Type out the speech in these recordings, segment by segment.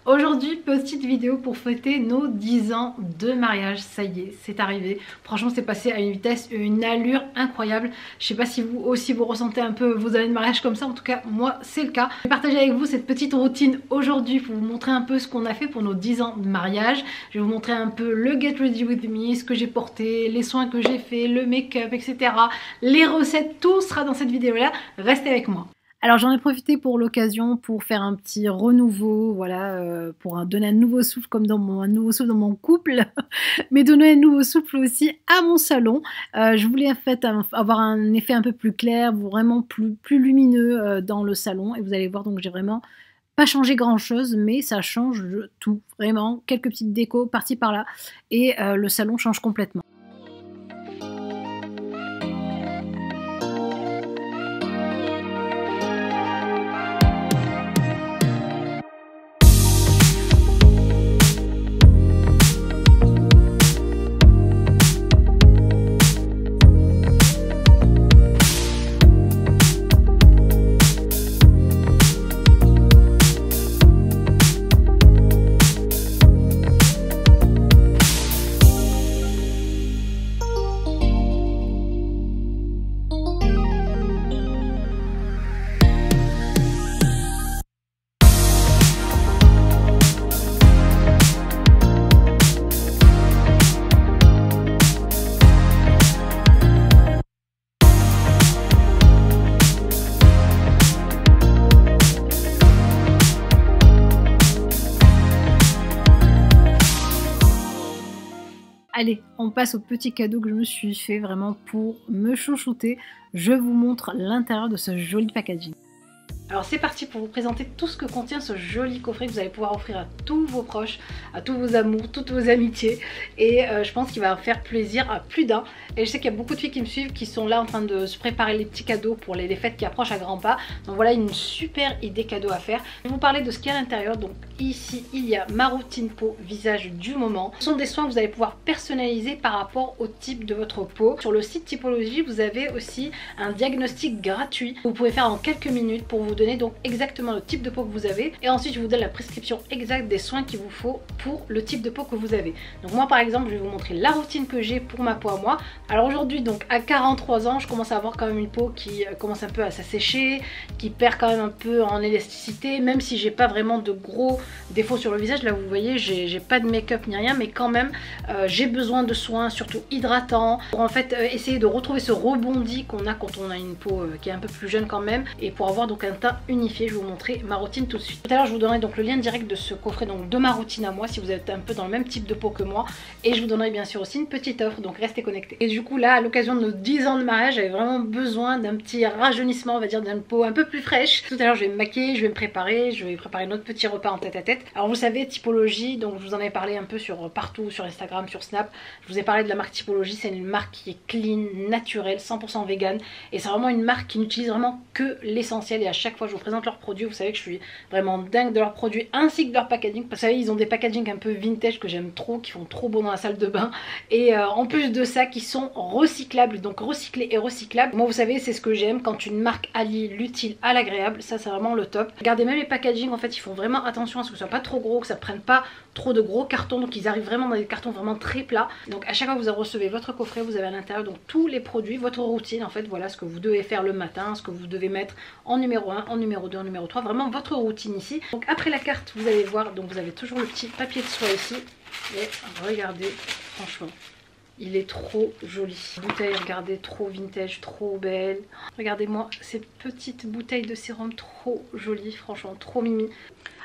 Aujourd'hui, petite vidéo pour fêter nos 10 ans de mariage. Ça y est, c'est arrivé. Franchement, c'est passé à une vitesse, une allure incroyable. Je sais pas si vous aussi vous ressentez un peu vos années de mariage comme ça. En tout cas, moi, c'est le cas. Je vais partager avec vous cette petite routine aujourd'hui pour vous montrer un peu ce qu'on a fait pour nos 10 ans de mariage. Je vais vous montrer un peu le Get Ready With Me, ce que j'ai porté, les soins que j'ai fait, le make-up, etc. Les recettes, tout sera dans cette vidéo-là. Restez avec moi. Alors j'en ai profité pour l'occasion pour faire un petit renouveau, voilà, pour donner un nouveau souffle comme dans un nouveau souffle dans mon couple, mais donner un nouveau souffle aussi à mon salon. Je voulais en fait avoir un effet un peu plus clair, vraiment plus lumineux dans le salon, et vous allez voir, donc j'ai vraiment pas changé grand chose, mais ça change tout, vraiment, quelques petites décos par-ci par-là, et le salon change complètement. Allez, on passe au petit cadeau que je me suis fait vraiment pour me chouchouter. Je vous montre l'intérieur de ce joli packaging. Alors c'est parti pour vous présenter tout ce que contient ce joli coffret que vous allez pouvoir offrir à tous vos proches, à tous vos amours, toutes vos amitiés. Et je pense qu'il va faire plaisir à plus d'un. Et je sais qu'il y a beaucoup de filles qui me suivent, qui sont là en train de se préparer les petits cadeaux pour les fêtes qui approchent à grands pas. Donc voilà une super idée cadeau à faire. Je vais vous parler de ce qu'il y a à l'intérieur. Donc ici il y a ma routine peau visage du moment. Ce sont des soins que vous allez pouvoir personnaliser par rapport au type de votre peau. Sur le site Typologie, vous avez aussi un diagnostic gratuit que vous pouvez faire en quelques minutes pour vous donner donc exactement le type de peau que vous avez, et ensuite je vous donne la prescription exacte des soins qu'il vous faut pour le type de peau que vous avez. Donc moi par exemple je vais vous montrer la routine que j'ai pour ma peau à moi. Alors aujourd'hui, donc à 43 ans, je commence à avoir quand même une peau qui commence un peu à s'assécher, qui perd quand même un peu en élasticité, même si j'ai pas vraiment de gros défauts sur le visage. Là vous voyez, j'ai pas de make-up ni rien, mais quand même j'ai besoin de soins, surtout hydratants, pour en fait essayer de retrouver ce rebondi qu'on a quand on a une peau qui est un peu plus jeune quand même, et pour avoir donc un teint unifié. Je vais vous montrer ma routine tout de suite. Tout à l'heure je vous donnerai donc le lien direct de ce coffret, donc de ma routine à moi, si vous êtes un peu dans le même type de peau que moi, et je vous donnerai bien sûr aussi une petite offre, donc restez connectés. Et du coup là, à l'occasion de nos 10 ans de mariage, j'avais vraiment besoin d'un petit rajeunissement, on va dire, d'une peau un peu plus fraîche. Tout à l'heure je vais me maquiller, je vais me préparer, je vais préparer notre petit repas en tête à tête. Alors vous savez, Typologie, donc je vous en avais parlé un peu partout sur Instagram, sur Snap. Je vous ai parlé de la marque Typologie. C'est une marque qui est clean, naturelle, 100% vegan, et c'est vraiment une marque qui n'utilise vraiment que l'essentiel, et à chaque fois je vous présente leurs produits. Vous savez que je suis vraiment dingue de leurs produits ainsi que de leur packaging. Vous savez, ils ont des packaging un peu vintage que j'aime trop, qui font trop beau dans la salle de bain, et en plus de ça qui sont recyclables, donc recyclés et recyclables. Moi vous savez, c'est ce que j'aime quand une marque allie l'utile à l'agréable. Ça c'est vraiment le top. Regardez, même les packaging en fait ils font vraiment attention à ce que ce soit pas trop gros, que ça prenne pas trop de gros cartons, donc ils arrivent vraiment dans des cartons vraiment très plats. Donc à chaque fois que vous recevez votre coffret, vous avez à l'intérieur donc tous les produits, votre routine en fait, voilà ce que vous devez faire le matin, ce que vous devez mettre en numéro 1, en numéro 2, en numéro 3, vraiment votre routine ici. Donc après la carte, vous allez voir, donc vous avez toujours le petit papier de soie ici, et regardez, franchement il est trop joli. Bouteille, regardez, trop vintage, trop belle. Regardez-moi ces petites bouteilles de sérum, trop jolies, franchement trop mimi.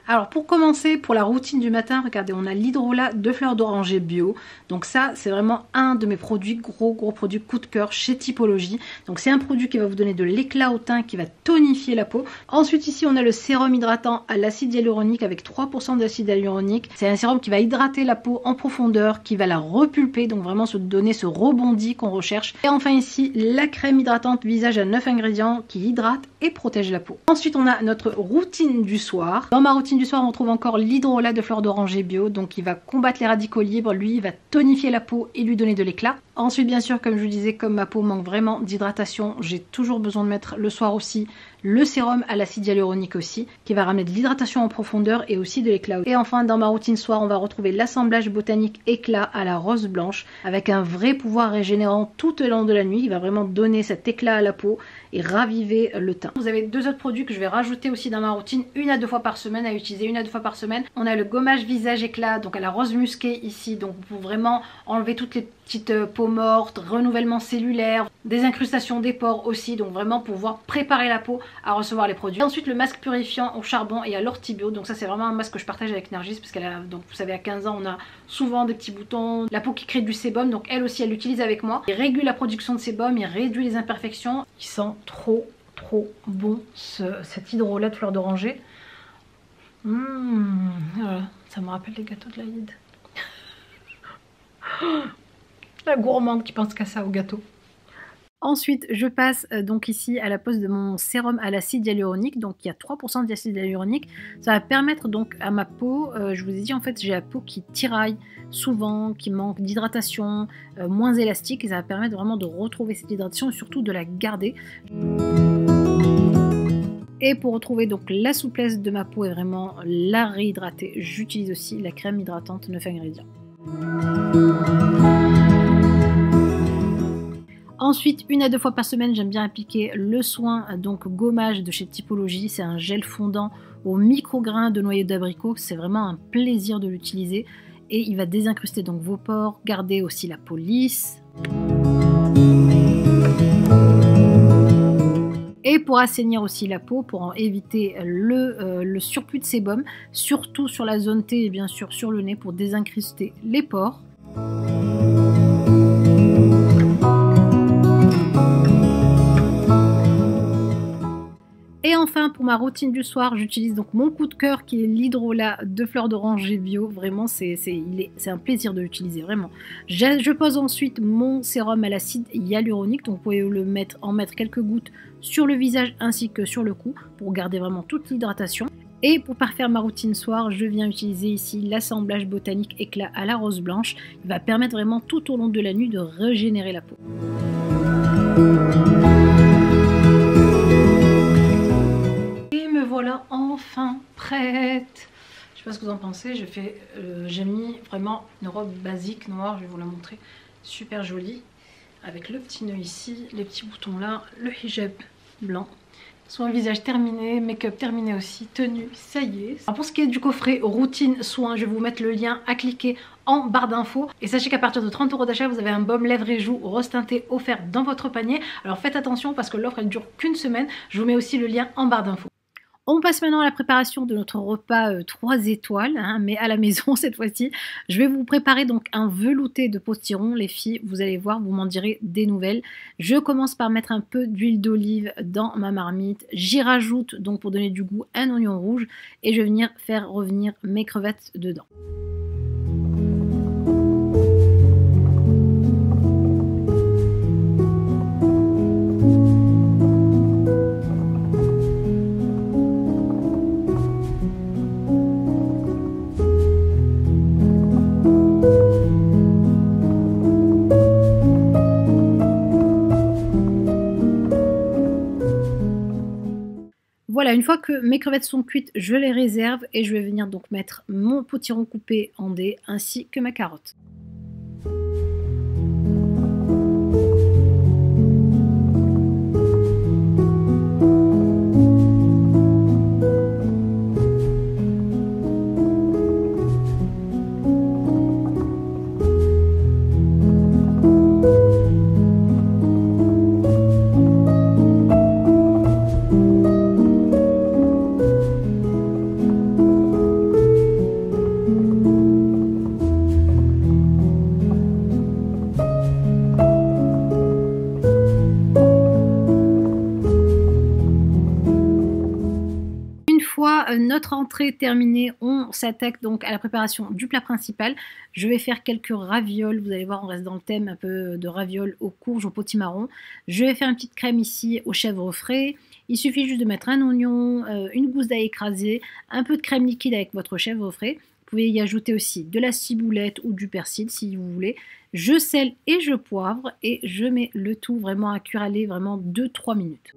Alors pour commencer, pour la routine du matin, regardez, on a l'hydrolat de fleurs d'oranger bio. Donc ça, c'est vraiment un de mes produits, gros produit coup de cœur chez Typologie. Donc c'est un produit qui va vous donner de l'éclat au teint, qui va tonifier la peau. Ensuite ici, on a le sérum hydratant à l'acide hyaluronique avec 3% d'acide hyaluronique. C'est un sérum qui va hydrater la peau en profondeur, qui va la repulper, donc vraiment se donner ce rebondi qu'on recherche. Et enfin ici, la crème hydratante visage à 9 ingrédients qui hydrate et protège la peau. Ensuite, on a notre routine du soir. Dans ma routine du soir, on trouve encore l'hydrolat de fleurs d'oranger bio, donc il va combattre les radicaux libres, lui il va tonifier la peau et lui donner de l'éclat. Ensuite bien sûr, comme je vous disais, comme ma peau manque vraiment d'hydratation, j'ai toujours besoin de mettre le soir aussi le sérum à l'acide hyaluronique aussi, qui va ramener de l'hydratation en profondeur et aussi de l'éclat. Et enfin, dans ma routine soir, on va retrouver l'assemblage botanique éclat à la rose blanche, avec un vrai pouvoir régénérant tout au long de la nuit. Il va vraiment donner cet éclat à la peau et raviver le teint. Vous avez 2 autres produits que je vais rajouter aussi dans ma routine, 1 à 2 fois par semaine, à utiliser 1 à 2 fois par semaine. On a le gommage visage éclat, donc à la rose musquée ici, donc pour vraiment enlever toutes les petites peaux mortes, renouvellement cellulaire, des incrustations des pores aussi, donc vraiment pour pouvoir préparer la peau à recevoir les produits. Et ensuite le masque purifiant au charbon et à l'ortibio, donc ça c'est vraiment un masque que je partage avec Nergis parce qu'elle a, donc vous savez, à 15 ans on a souvent des petits boutons, la peau qui crée du sébum, donc elle aussi elle l'utilise avec moi. Il régule la production de sébum, il réduit les imperfections. Il sent trop bon cet hydrolat de fleur d'oranger. Voilà, ça me rappelle les gâteaux de l'Aïd. La gourmande qui pense qu'à ça au gâteau. Ensuite, je passe donc ici à la pose de mon sérum à l'acide hyaluronique. Donc il y a 3% d'acide hyaluronique. Ça va permettre donc à ma peau, je vous ai dit en fait j'ai la peau qui tiraille souvent, qui manque d'hydratation, moins élastique. Et ça va permettre vraiment de retrouver cette hydratation et surtout de la garder. Et pour retrouver donc la souplesse de ma peau et vraiment la réhydrater, j'utilise aussi la crème hydratante 9 ingrédients. Ensuite, 1 à 2 fois par semaine, j'aime bien appliquer le soin donc gommage de chez Typologie. C'est un gel fondant au micro-grains de noyau d'abricot. C'est vraiment un plaisir de l'utiliser et il va désincruster donc vos pores, garder aussi la peau lisse. Et pour assainir aussi la peau, pour en éviter le surplus de sébum, surtout sur la zone T et bien sûr sur le nez pour désincruster les pores. Et enfin, pour ma routine du soir, j'utilise donc mon coup de cœur qui est l'hydrolat de fleur d'oranger bio. Vraiment, c'est un plaisir de l'utiliser, vraiment. Je pose ensuite mon sérum à l'acide hyaluronique. Donc, vous pouvez en mettre quelques gouttes sur le visage ainsi que sur le cou pour garder vraiment toute l'hydratation. Et pour parfaire ma routine soir, je viens utiliser ici l'assemblage botanique éclat à la rose blanche. Il va permettre vraiment tout au long de la nuit de régénérer la peau. Voilà, enfin prête. Je sais pas ce que vous en pensez. J'ai mis vraiment une robe basique noire, je vais vous la montrer, super jolie, avec le petit nœud ici, les petits boutons là, le hijab blanc. Soin visage terminé, make-up terminé aussi, tenue, ça y est. Alors pour ce qui est du coffret routine soin, je vais vous mettre le lien à cliquer en barre d'infos. Et sachez qu'à partir de 30 € d'achat, vous avez un baume lèvres et joues rose teinté offert dans votre panier. Alors faites attention parce que l'offre elle dure qu'une semaine. Je vous mets aussi le lien en barre d'infos. On passe maintenant à la préparation de notre repas 3 étoiles, hein, mais à la maison cette fois-ci. Je vais vous préparer donc un velouté de potiron. Les filles, vous allez voir, vous m'en direz des nouvelles. Je commence par mettre un peu d'huile d'olive dans ma marmite. J'y rajoute, donc pour donner du goût, un oignon rouge. Et je vais venir faire revenir mes crevettes dedans. Voilà, une fois que mes crevettes sont cuites, je les réserve et je vais venir donc mettre mon potiron coupé en dés ainsi que ma carotte. Notre entrée terminée, on s'attaque donc à la préparation du plat principal. Je vais faire quelques ravioles, vous allez voir on reste dans le thème un peu de ravioles aux courges, au potimarron. Je vais faire une petite crème ici au chèvre frais. Il suffit juste de mettre un oignon, une gousse d'ail écrasée, un peu de crème liquide avec votre chèvre frais. Vous pouvez y ajouter aussi de la ciboulette ou du persil si vous voulez. Je sèle et je poivre et je mets le tout vraiment à cuire aller vraiment 2-3 minutes.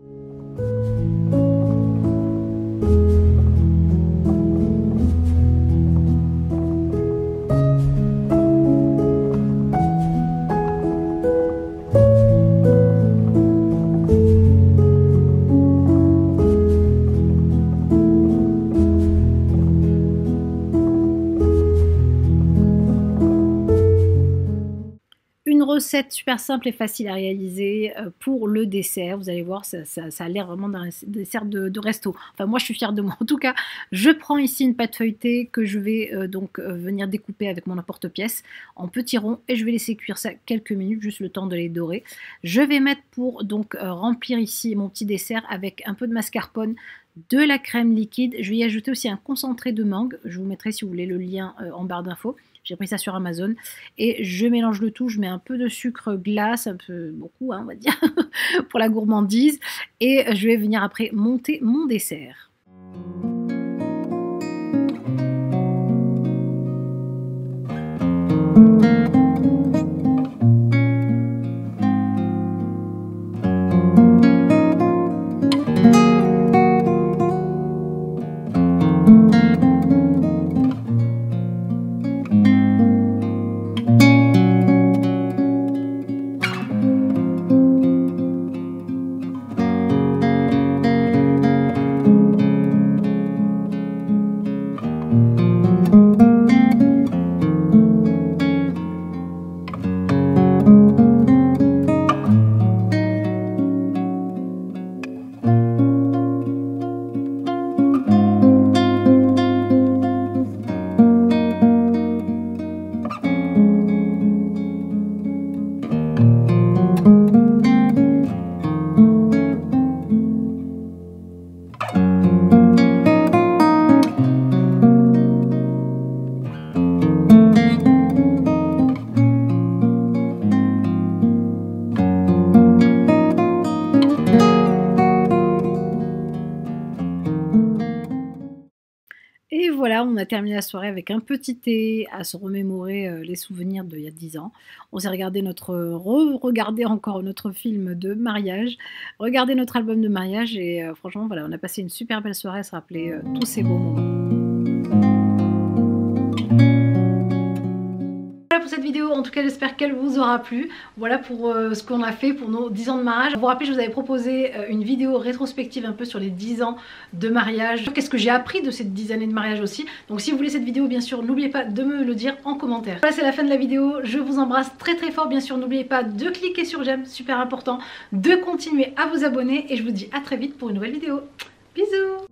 Une recette super simple et facile à réaliser pour le dessert. Vous allez voir, ça a l'air vraiment d'un dessert de resto. Enfin, moi, je suis fière de moi. En tout cas, je prends ici une pâte feuilletée que je vais venir découper avec mon emporte-pièce en petits ronds et je vais laisser cuire ça quelques minutes, juste le temps de les dorer. Je vais mettre pour remplir ici mon petit dessert avec un peu de mascarpone, de la crème liquide. Je vais y ajouter aussi un concentré de mangue. Je vous mettrai, si vous voulez, le lien en barre d'infos. J'ai pris ça sur Amazon et je mélange le tout. Je mets un peu de sucre glace, un peu beaucoup, hein, on va dire, pour la gourmandise. Et je vais venir après monter mon dessert. Et voilà, on a terminé la soirée avec un petit thé, à se remémorer les souvenirs d'il y a 10 ans. On s'est regardé regardé encore notre film de mariage, regardé notre album de mariage et franchement, voilà, on a passé une super belle soirée à se rappeler tous ces beaux moments. Voilà pour cette vidéo, en tout cas j'espère qu'elle vous aura plu. Voilà pour ce qu'on a fait pour nos 10 ans de mariage. Vous vous rappelez, je vous avais proposé une vidéo rétrospective un peu sur les 10 ans de mariage. Qu'est-ce que j'ai appris de ces 10 années de mariage aussi. Donc si vous voulez cette vidéo, bien sûr, n'oubliez pas de me le dire en commentaire. Voilà, c'est la fin de la vidéo. Je vous embrasse très très fort. Bien sûr, n'oubliez pas de cliquer sur j'aime, super important, de continuer à vous abonner et je vous dis à très vite pour une nouvelle vidéo. Bisous!